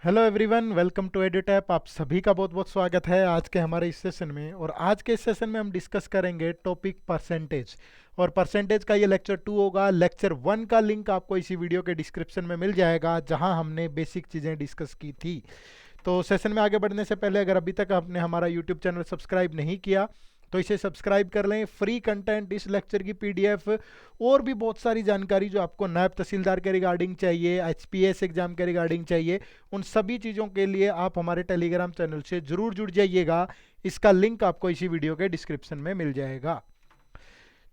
Hello everyone, welcome to Edutap. आप सभी का बहुत बहुत स्वागत है आज के हमारे इस सेशन में। और आज के इस सेशन में हम डिस्कस करेंगे टॉपिक परसेंटेज। और परसेंटेज का ये लेक्चर 2 होगा। लेक्चर 1 का लिंक आपको इसी वीडियो के डिस्क्रिप्शन में मिल जाएगा, जहां हमने बेसिक चीज़ें डिस्कस की थी। तो सेशन में आगे बढ़ने से पहले अगर अभी तक आपने हमारा यूट्यूब चैनल सब्सक्राइब नहीं किया तो इसे सब्सक्राइब कर लें। फ्री कंटेंट, इस लेक्चर की पीडीएफ और भी बहुत सारी जानकारी जो आपको नायब तहसीलदार के रिगार्डिंग चाहिए, एचपीएस एग्जाम के रिगार्डिंग चाहिए, उन सभी चीज़ों के लिए आप हमारे टेलीग्राम चैनल से ज़रूर जुड़ जाइएगा। इसका लिंक आपको इसी वीडियो के डिस्क्रिप्शन में मिल जाएगा।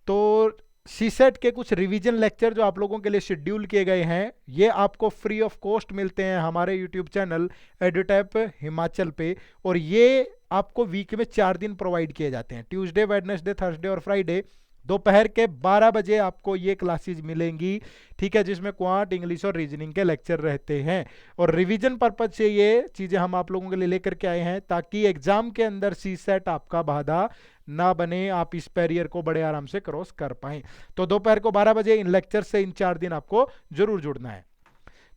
तो सीसेट के कुछ रिवीजन लेक्चर जो आप लोगों के लिए शेड्यूल किए गए हैं, ये आपको फ्री ऑफ कॉस्ट मिलते हैं हमारे यूट्यूब चैनल एडुटैप हिमाचल पे। और ये आपको वीक में 4 दिन प्रोवाइड किए जाते हैं, ट्यूसडे, वेडनेसडे, थर्सडे और फ्राइडे। दोपहर के 12 बजे आपको ये क्लासेज मिलेंगी, ठीक है, जिसमें क्वांट, इंग्लिश और रीजनिंग के लेक्चर रहते हैं। और रिवीजन पर्पज से ये चीज़ें हम आप लोगों के लिए लेकर के आए हैं, ताकि एग्जाम के अंदर सीसेट आपका बाधा ना बने, आप इस बैरियर को बड़े आराम से क्रॉस कर पाएं। तो दोपहर को 12 बजे इन लेक्चर से इन 4 दिन आपको जरूर जुड़ना है।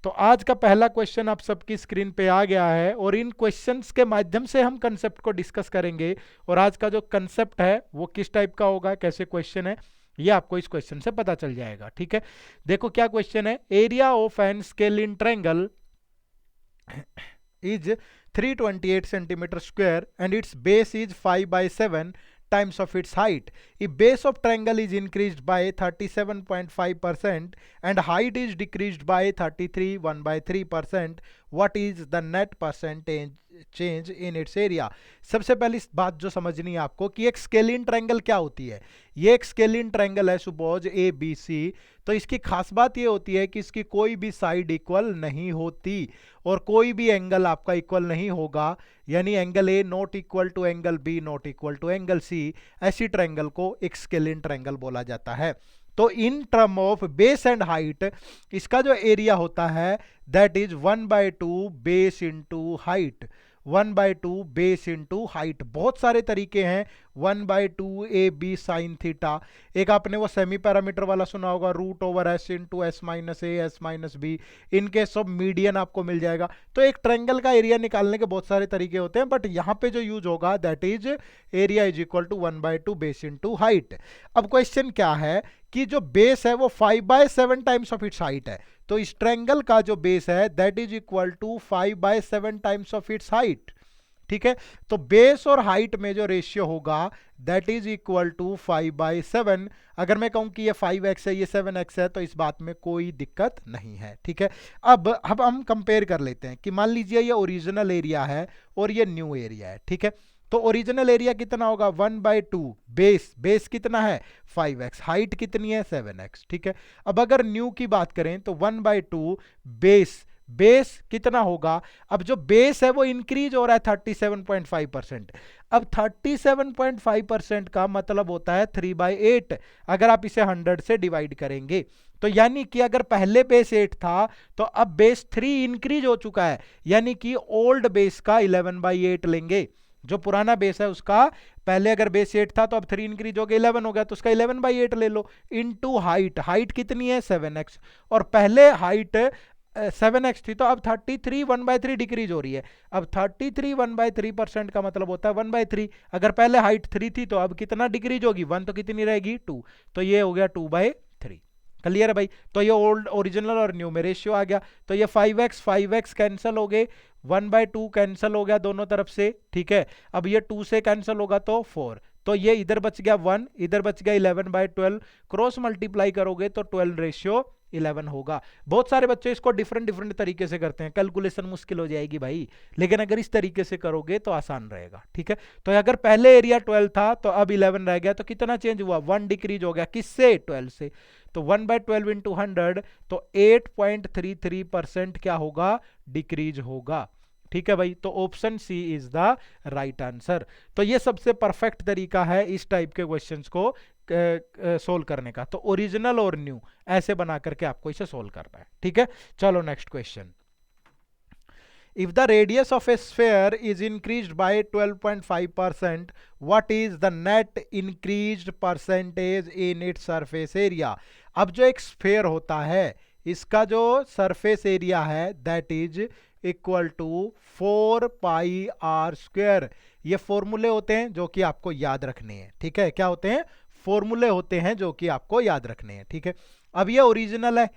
तो आज का पहला क्वेश्चन आप सबकी स्क्रीन पे आ गया है, और इन क्वेश्चंस के माध्यम से हम कंसेप्ट को डिस्कस करेंगे। और आज का जो कंसेप्ट है वो किस टाइप का होगा, कैसे क्वेश्चन है, ये आपको इस क्वेश्चन से पता चल जाएगा। ठीक है, देखो क्या क्वेश्चन है। Area of an scalene triangle is 328 centimeter square and its base is 5/7 times of its height. If base of triangle is increased by 37.5% and height is decreased by 33.1/3%, what is the net percentage change in its area. सबसे पहली बात जो समझनी है आपको कि एक scalene triangle क्या होती है। ये एक स्केलिन ट्रायंगल है, सपोज ए बी सी। तो इसकी खास बात ये होती है कि इसकी कोई भी साइड इक्वल नहीं होती और कोई भी एंगल आपका इक्वल नहीं होगा। यानी angle A not equal to angle B not equal to angle C. ऐसी ट्रायंगल को एक स्केलिन ट्रायंगल बोला जाता है। तो इन term of base and height, इसका जो एरिया होता है that is 1/2 base into height. 1/2 base into height. बहुत सारे तरीके हैं, 1/2 ए बी साइन थीटा। एक आपने वो सेमी पैरामीटर वाला सुना होगा, √/s into S minus A S minus B. इनके सब मीडियन आपको मिल जाएगा। तो एक ट्रायंगल का एरिया निकालने के बहुत सारे तरीके होते हैं, बट यहाँ पे जो यूज होगा that is area is equal to 1/2 base into height. अब क्वेश्चन क्या है कि जो बेस है वो 5/7 टाइम्स ऑफ इट्स हाइट है। तो इस ट्रायंगल का जो बेस है that is equal to 5/7 times of its height. ठीक है, तो बेस और हाइट में जो रेशियो होगा दैट इज इक्वल टू 5/7। अगर मैं कहूं कि ये 5x है, ये 7x है, तो इस बात में कोई दिक्कत नहीं है। ठीक है, अब हम कंपेयर कर लेते हैं कि मान लीजिए ये ओरिजिनल एरिया है और ये न्यू एरिया है। ठीक है, तो ओरिजिनल एरिया कितना होगा 1/2 बेस कितना है 5x, हाइट कितनी है 7x। ठीक है, अब अगर न्यू की बात करें तो 1/2 बेस कितना होगा। अब जो बेस है वो इंक्रीज हो रहा है 37.5%। अब 37.5% का मतलब होता है 3/8 अगर आप इसे 100 से डिवाइड करेंगे। तो यानी कि अगर पहले बेस 8 था तो अब बेस 3 इंक्रीज हो चुका है, यानी कि ओल्ड बेस का 11/8 लेंगे। जो पुराना बेस है उसका पहले अगर बेस 8 था तो अब 3 इंक्रीज हो गया 11 हो गया, तो उसका 11/8 ले लो। इनटू हाइट कितनी है 7x, और पहले हाइट 7x थी, तो अब 33 1/3 डिक्रीज हो रही है। अब 33 1/3% का मतलब होता है 1/3। अगर पहले हाइट 3 थी तो अब कितना डिक्रीज होगी 1, तो कितनी रहेगी 2। तो ये हो गया 2/3। क्लियर है भाई। तो ये ओल्ड ओरिजिनल और न्यू में रेशियो आ गया। तो ये 5x कैंसिल हो गए, 1/2 कैंसिल हो गया दोनों तरफ से। ठीक है, अब ये 2 से कैंसिल होगा तो 4, तो ये इधर बच गया 1, इधर बच गया 11/12। क्रॉस मल्टीप्लाई करोगे तो 12:11 होगा। बहुत सारे बच्चे इसको डिफरेंट तरीके से करते हैं, कैलकुलेशन मुश्किल हो जाएगी भाई, लेकिन अगर इस तरीके से करोगे तो आसान रहेगा। ठीक है, तो अगर पहले एरिया 12 था तो अब 11 रह गया, तो कितना चेंज हुआ 1 डिक्रीज हो गया, किससे 12 से। तो 1/12 इंटू 100, तो 8.33% क्या होगा डिक्रीज होगा। ठीक है भाई, तो option C is the right answer. तो ये सबसे परफेक्ट तरीका है इस टाइप के क्वेश्चंस को सोल्व करने का। तो ओरिजिनल और न्यू ऐसे बना करके आपको इसे सोल्व करना है। ठीक है, चलो next question. If the radius of a sphere is increased by 12.5%, what is the net increased percentage in its surface area? अब जो एक स्फेयर होता है इसका जो सरफेस एरिया है that is equal to 4 pi R square. ये फॉर्मूले होते हैं जो कि आपको याद रखने हैं, ठीक है। क्या होते हैं? फॉर्मूले होते हैं जो कि आपको याद रखने हैं, ठीक है। अब ये ओरिजिनल है,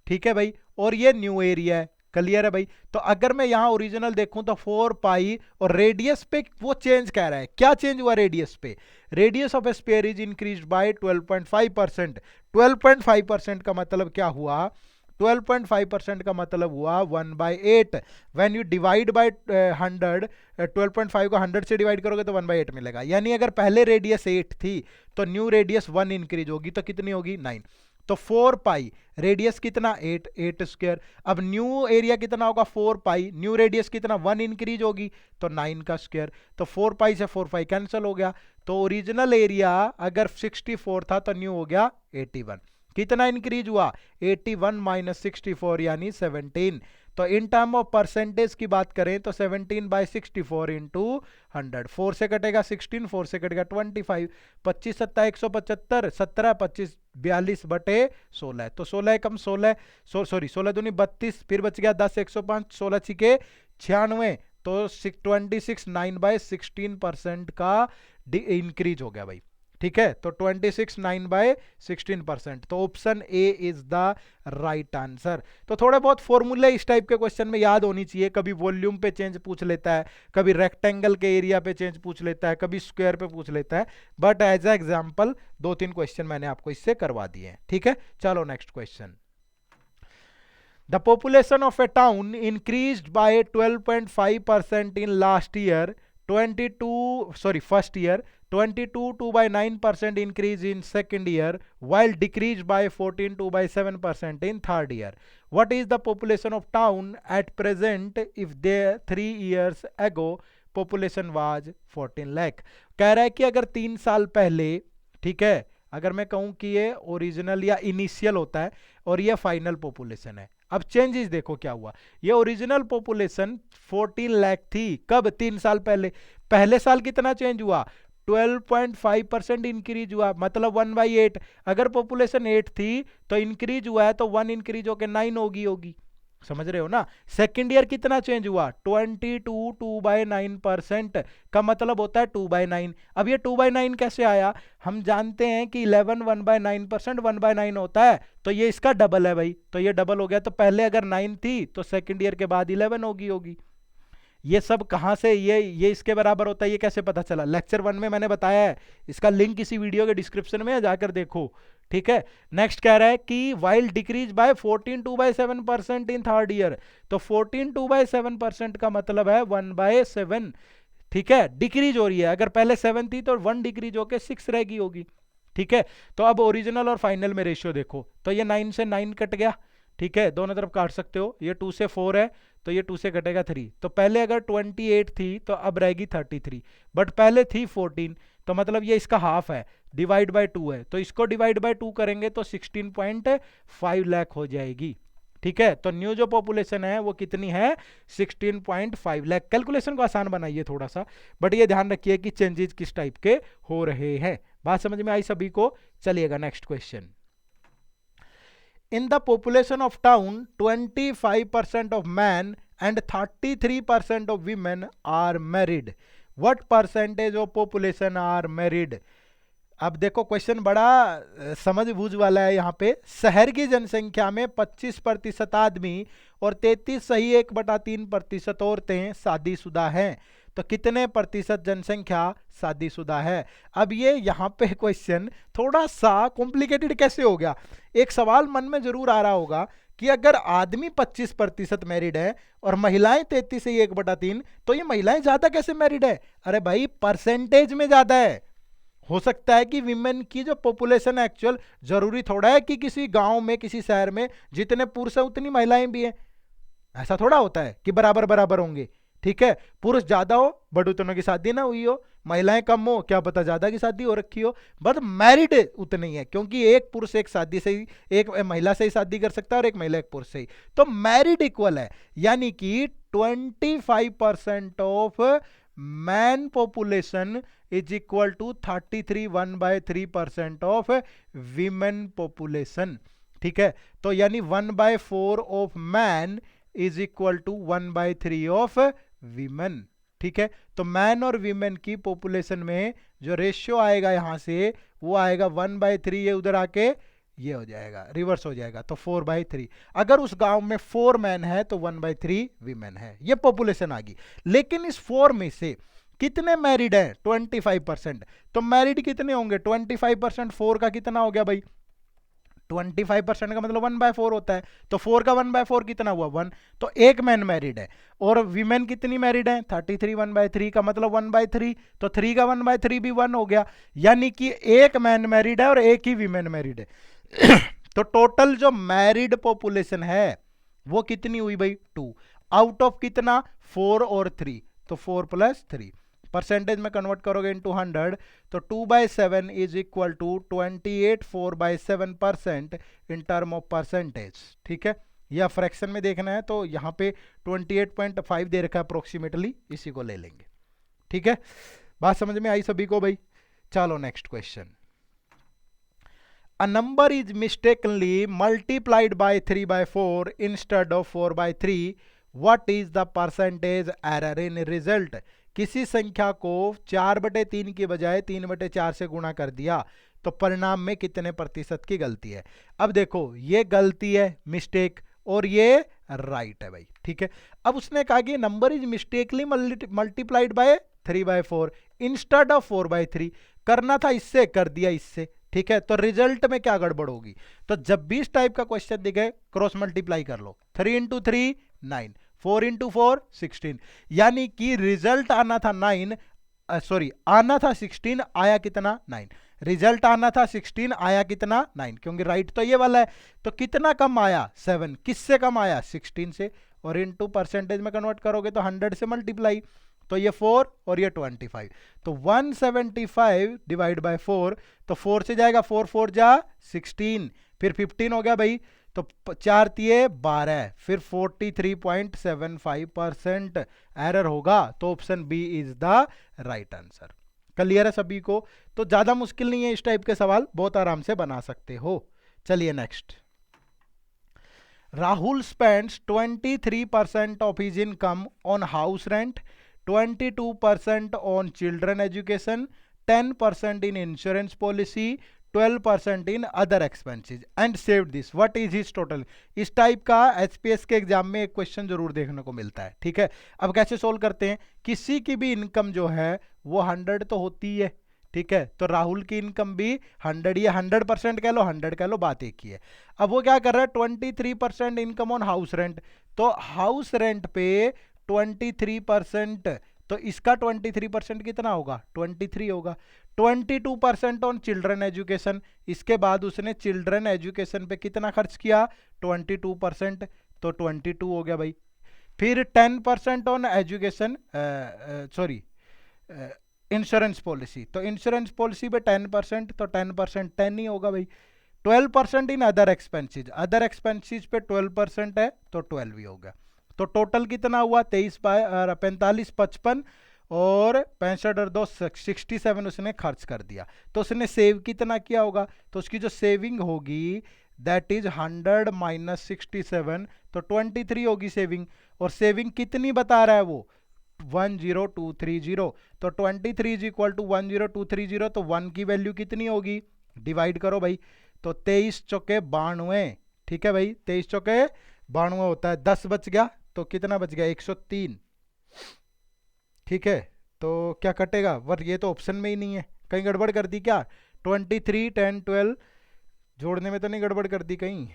ठीक है भाई, और ये न्यू एरिया है, क्लियर है भाई। तो अगर मैं यहाँ ओरिजिनल देखूं तो 4 पाई, और रेडियस पे वो चेंज कह रहा है, क्या चेंज हुआ रेडियस पे? Radius of sphere is increased by 12.5%। 12.5% का मतलब क्या हुआ? 12.5% का मतलब हुआ 1/8। व्हेन यू डिवाइड बाय 100, 12.5 को 100 से डिवाइड करोगे तो 1/8 मिलेगा। यानी अगर पहले रेडियस 8 थी तो न्यू रेडियस 1 इंक्रीज होगी, तो कितनी होगी? 9। तो 4 पाई, रेडियस कितना? 8 स्क्वायर। अब न्यू एरिया कितना होगा? 4 पाई, न्यू रेडियस कितना? 1 इंक्रीज होगी तो 9 का स्क्वायर। तो 4 पाई से 4 पाई कैंसिल हो गया। तो ओरिजिनल एरिया अगर 64 था तो न्यू हो गया 81। कितना इंक्रीज हुआ? 81 माइनस 64 यानी 17। तो इन टर्म ऑफ परसेंटेज की बात करें तो 17/64 इंटू 100, 4 से कटेगा 16, 4 से कटेगा 25, 25 सत्ता 175, 17 25 42/16। तो 16 कम 16, सॉरी 16 दूनी 32, फिर बच गया 10, 105, 16 छिके 96, तो 26 9/16% का इंक्रीज हो गया भाई, ठीक है। तो 26 9/16%। तो option A is the right answer. तो थोड़े बहुत फॉर्मूले इस टाइप के क्वेश्चन में याद होनी चाहिए। कभी वॉल्यूम पे चेंज पूछ लेता है, कभी रेक्टेंगल के एरिया पे चेंज पूछ लेता है, कभी स्क्वायर पे पूछ लेता है, but as a example 2-3 question मैंने आपको इससे करवा दिए हैं, ठीक है। चलो next question. The population of a town increased by 12.5% in last year, first year, 22.9% increase in second year, while decreased by 14.7% in third year. What is the population of town at present if there 3 years ago population was 14 lakh? कह रहा है कि अगर 3 साल पहले, ठीक है, अगर मैं कहूं कि ये ओरिजिनल या इनिशियल होता है और ये फाइनल पॉपुलेशन है। अब चेंजेस देखो क्या हुआ। ये ओरिजिनल पॉपुलेशन 14 लाख थी, कब? 3 साल पहले। पहले साल कितना चेंज हुआ? 12.5% इंक्रीज हुआ, मतलब 1/8। अगर पॉपुलेशन 8 थी तो इंक्रीज हुआ है तो 1 इंक्रीज होकर 9 होगी। समझ रहे हो ना। सेकेंड ईयर कितना चेंज हुआ? 22 2/9% का मतलब होता है 2/9। अब ये 2/9 कैसे आया? हम जानते हैं कि 11 1/9%, 1/9 होता है, तो ये इसका डबल है भाई, तो ये डबल हो गया। तो पहले अगर 9 थी तो सेकेंड ईयर के बाद 11 होगी। ये सब कहां से, ये इसके बराबर होता है, ये कैसे पता चला? लेक्चर 1 में मैंने बताया है, इसका लिंक इसी वीडियो के डिस्क्रिप्शन में है, जाकर देखो, ठीक है। नेक्स्ट कह रहा है कि while decrease by 14.2/7% in third year. तो 14.2/7% का मतलब है 1/7, ठीक है, डिक्रीज हो रही है। अगर पहले 7 थी तो 1 डिक्रीज होके 6 रहेगी होगी, ठीक है। तो अब ओरिजिनल और फाइनल में रेशियो देखो, तो ये 9 से 9 कट गया, ठीक है, दोनों तरफ काट सकते हो। ये 2 से 4 है तो ये 2 से कटेगा 3। तो पहले अगर 28 थी तो अब रहेगी 33, बट पहले थी 14, तो मतलब ये इसका हाफ है, डिवाइड बाय 2 है, तो इसको डिवाइड बाय 2 करेंगे तो 16.5 लाख हो जाएगी, ठीक है। तो न्यू जो पॉपुलेशन है वो कितनी है? 16.5 लाख। कैलकुलेशन को आसान बनाइए थोड़ा सा, बट ये ध्यान रखिए कि चेंजेस किस टाइप के हो रहे हैं। बात समझ में आई सभी को? चलिएगा next question. In the population of town, 25% of men and 33% of women are married. What percentage of population are married? अब देखो क्वेश्चन बड़ा समझ बूझ वाला है। यहाँ पे शहर की जनसंख्या में 25% आदमी और 33.3% औरतें शादीशुदा हैं। तो कितने प्रतिशत जनसंख्या शादीशुदा है? अब ये यहाँ पे क्वेश्चन थोड़ा सा कॉम्प्लिकेटेड कैसे हो गया? एक सवाल मन में जरूर आ रहा होगा कि अगर आदमी 25% मैरिड है और महिलाएं 33 से 1/3, तो ये महिलाएं ज्यादा कैसे मैरिड है? अरे भाई परसेंटेज में ज्यादा है। हो सकता है कि विमेन की जो पॉपुलेशन एक्चुअल, जरूरी थोड़ा है कि किसी गांव में, किसी शहर में जितने पुरुष है उतनी महिलाएं भी हैं। ऐसा थोड़ा होता है कि बराबर बराबर होंगे, ठीक है। पुरुष ज्यादा हो बट उतनों की शादी ना हुई हो, महिलाएं कम हो, क्या पता ज्यादा की शादी हो रखी हो, बट मैरिड उतनी ही है, क्योंकि एक पुरुष एक शादी से ही, एक महिला से ही शादी कर सकता है और एक महिला एक पुरुष से ही। तो मैरिड इक्वल है, यानी कि 25% of man population is equal to 33 1/3% of women population, ठीक है। तो यानी 1/4 of man is equal to 1/3 of women. ठीक है, तो मैन और वीमेन की पॉपुलेशन में जो रेशियो आएगा यहां से वो आएगा 1/3, ये उधर आके ये हो जाएगा, रिवर्स हो जाएगा, तो 4/3। अगर उस गांव में 4 मैन है तो 1/3 वीमेन है, ये पॉपुलेशन आ गई। लेकिन इस 4 में से कितने मैरिड हैं? 25%। तो मैरिड कितने होंगे? 25%, 4 का कितना हो गया भाई? 25% का मतलब 1/4 होता है, तो 4 का 1/4 कितना हुआ? 1। तो एक मैन मैरिड है, और वीमेन कितनी मैरिड है? 33। 1/3 का मतलब 1/3, तो 3 का 1/3 भी 1 हो गया, यानी कि एक मैन मैरिड है और एक ही वीमेन मैरिड है। तो टोटल जो मैरिड पॉपुलेशन है वो कितनी हुई भाई? 2। आउट ऑफ कितना? 4 और 3, तो 4 + 3। परसेंटेज में कन्वर्ट करोगे इनटू 100, तो 2/7 is equal to 28 4/7% in term of percentage. ठीक है, या फ्रैक्शन में देखना है तो यहाँ पे 28.5 दे रखा है अप्रोक्सीमेटली, इसी को ले लेंगे। ठीक है, बात समझ में आई सभी को भाई? चलो next question. A number is mistakenly multiplied by 3/4 instead of 4/3. What is the percentage error in result? किसी संख्या को 4/3 की बजाय 3/4 से गुणा कर दिया तो परिणाम में कितने प्रतिशत की गलती है? अब देखो, ये गलती है, मिस्टेक, और ये राइट है भाई। ठीक है, अब उसने कहा कि number is mistakenly multiplied by 3/4 instead of 4/3। करना था इससे, कर दिया इससे। ठीक है, तो रिजल्ट में क्या गड़बड़ होगी? तो जब भी इस टाइप का क्वेश्चन दिखे, क्रॉस मल्टीप्लाई कर लो। 3 × 3 9, 4 × 4 16, यानी कि रिजल्ट आना था 9, सॉरी आना था 16, आया कितना? 9। रिजल्ट आना था 16, आया कितना? 9, क्योंकि राइट तो ये वाला है। तो कितना कम आया? 7। किससे कम आया? 16 से। और इनटू परसेंटेज में कन्वर्ट करोगे तो 100 से मल्टीप्लाई, तो ये 4 और ये 25, तो 175 डिवाइड बाय 4, तो 4 से जाएगा, 4 4 जा 16, फिर 15 हो गया भाई, तो 4 तिये 12, फिर 43.75% एरर होगा। तो option B is the right answer. Clear है सभी को? तो ज्यादा मुश्किल नहीं है, इस टाइप के सवाल बहुत आराम से बना सकते हो। चलिए next. Rahul spends 23% of his income on house rent, 22% on children education, 10% in insurance policy, 12% in other expenses and saved this. What is his total? इस टाइप का एचपीएस के एग्जाम में एक क्वेश्चन जरूर देखने को मिलता है। ठीक है, अब कैसे सोल्व करते हैं? किसी की भी इनकम जो है वो 100 तो होती है। ठीक है, तो राहुल की इनकम भी 100, ये 100% कह लो, 100 कह लो, बात एक ही है। अब वो क्या कर रहा है? 23% इनकम ऑन हाउस रेंट, तो हाउस रेंट पे 23%, तो इसका 23% कितना होगा? 23 होगा। 22% ऑन चिल्ड्रन एजुकेशन, इसके बाद उसने चिल्ड्रन एजुकेशन पे कितना खर्च किया? 22%, तो 22 हो गया भाई। फिर 10% on education, sorry insurance policy, तो इंश्योरेंस पॉलिसी पे 10%, तो 10% 10 ही होगा भाई। 12% in other expenses, other expenses पे 12% है, तो 12 ही होगा। तो टोटल कितना हुआ? 45 55 और 65 और 2 67 उसने खर्च कर दिया। तो उसने सेव कितना किया होगा? तो उसकी जो सेविंग होगी दैट इज 100 - 67, तो 23 होगी सेविंग। और सेविंग कितनी बता रहा है वो? 10230, तो 23 इज इक्वल टू 10230, तो 1 की वैल्यू कितनी होगी? डिवाइड करो भाई, तो 23 चौके 92। ठीक है भाई, 23 चौके 92 होता है, 10 बच गया, तो कितना बच गया? 103। ठीक है, तो क्या कटेगा? बट ये तो ऑप्शन में ही नहीं है, कहीं गड़बड़ कर दी क्या? 23 10 12 जोड़ने में तो नहीं गड़बड़ कर दी कहीं?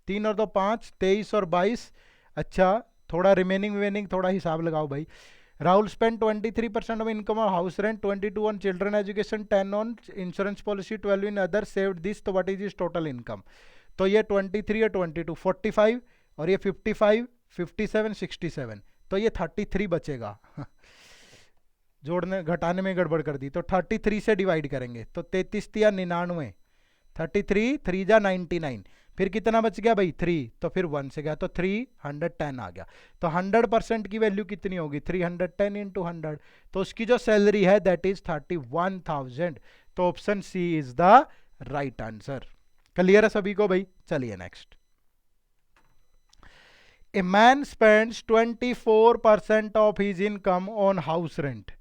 3 और 2 5, 23 और 22। अच्छा, थोड़ा रिमेनिंग थोड़ा हिसाब लगाओ भाई। Rahul spend 23% of income on house rent, 22 on children education, 10 on insurance policy, 12 in other, saved this, तो what is is total income? तो ये 23 और 22 45, और ये 55 57 67, तो ये 33 बचेगा। जोड़ने घटाने में गड़बड़ कर दी, तो 33 से डिवाइड करेंगे, तो 33 या 99, 33 3 जा 99, फिर कितना बच गया भाई? 3, तो फिर 1 से गया, तो 310 आ गया। तो 100% की वैल्यू कितनी होगी? 310 इंटू 100, तो उसकी जो सैलरी है दैट इज 31,000, तो option C is the right answer. Clear है सभी को भाई? चलिए next. A man spends 24% of his income on house rent,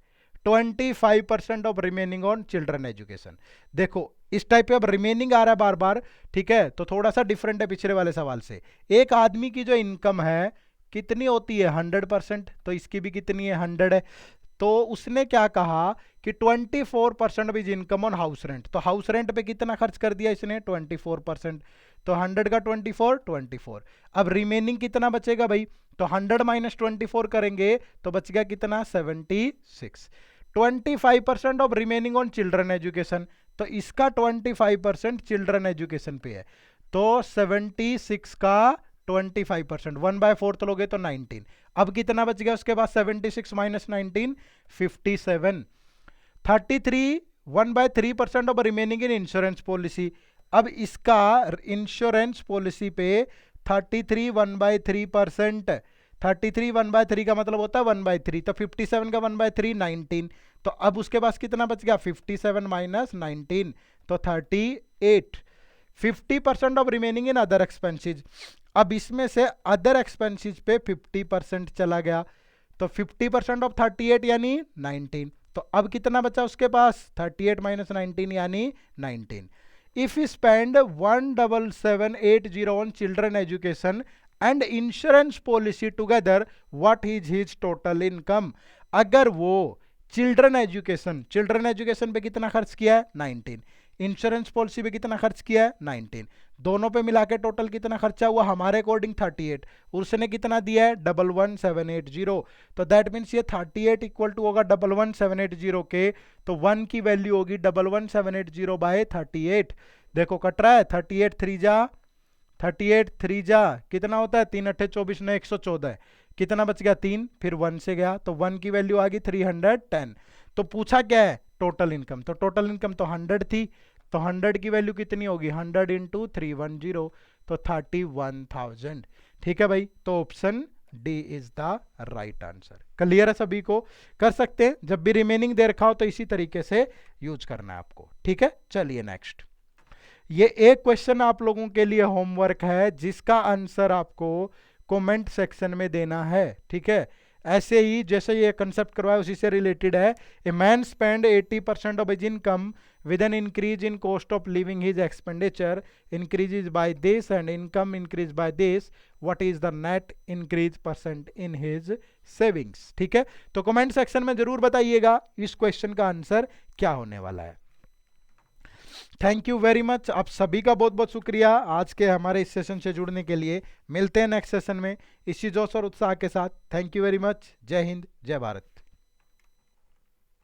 25% of remaining on children education. देखो इस टाइप पे अब रिमेनिंग आ रहा है बार बार, ठीक है, तो थोड़ा सा डिफरेंट है पिछले वाले सवाल से। एक आदमी की जो इनकम है कितनी होती है 100%, तो इसकी भी कितनी है 100 है। तो उसने क्या कहा कि 24% of is income on house rent, तो हाउस रेंट पे कितना खर्च कर दिया इसने 24%, तो 100 का 24। अब रिमेनिंग कितना बचेगा भाई, तो 100 माइनस 24 करेंगे तो बच गया कितना 76। 25% of remaining on children education, तो इसका 25% चिल्ड्रन एजुकेशन पे है, तो 76 का 25%, 1/4 तो लोगे तो 19। अब कितना बच गया उसके बाद 76 minus 19, 57। 33 1/3% of remaining in insurance policy. अब इसका इंश्योरेंस पॉलिसी पे 33 1/3%, 33 1/3 का मतलब होता है 1/3, तो 57 का 1/3 19। तो अब उसके पास कितना बच गया 57 माइनस 19, तो 38। 50% of remaining in other expenses, अब इसमें से अदर एक्सपेंसेस पे 50% चला गया, तो 50% ऑफ 38 यानी 19। तो अब कितना बचा उसके पास 38 माइनस 19 यानी 19। If you spend 17780 on children education and insurance policy together, what is his total income. अगर वो चिल्ड्रन एजुकेशन पे कितना खर्च किया है 19, इंश्योरेंस पॉलिसी पे कितना खर्च किया है 19, दोनों पे मिला के टोटल कितना खर्चा हुआ हमारे अकॉर्डिंग 38, उसने कितना दिया है 11780, तो दैट मीन्स ये 38 इक्वल टू होगा 11780 के, तो 1 की वैल्यू होगी 11780 बाय 38। देखो कट रहा है, 38 3 जा कितना होता है 3 8 24 9 114, कितना बच गया 3, फिर 1 से गया, तो 1 की वैल्यू आ गई 310। तो पूछा क्या है टोटल इनकम, तो टोटल इनकम तो 100 थी, तो 100 की वैल्यू कितनी होगी 100 इंटू 310, तो 31,000। ठीक है भाई, तो option D is the right answer. Clear है सभी को, कर सकते हैं, जब भी रिमेनिंग दे रखा हो तो इसी तरीके से यूज करना है आपको। ठीक है, चलिए नेक्स्ट। ये एक क्वेश्चन आप लोगों के लिए होमवर्क है जिसका आंसर आपको कमेंट सेक्शन में देना है। ठीक है, ऐसे ही जैसे ये कंसेप्ट करवाया उसी से रिलेटेड है। A man spend 80% of his income with an increase in cost of living, his expenditure increases by this and income increase by this, what is the net increase percent in his savings। ठीक है, तो comment section में जरूर बताइएगा इस question का answer क्या होने वाला है। थैंक यू वेरी मच, आप सभी का बहुत बहुत शुक्रिया आज के हमारे इस सेशन से जुड़ने के लिए। मिलते हैं नेक्स्ट सेशन में इसी जोश और उत्साह के साथ। थैंक यू वेरी मच, जय हिंद जय भारत।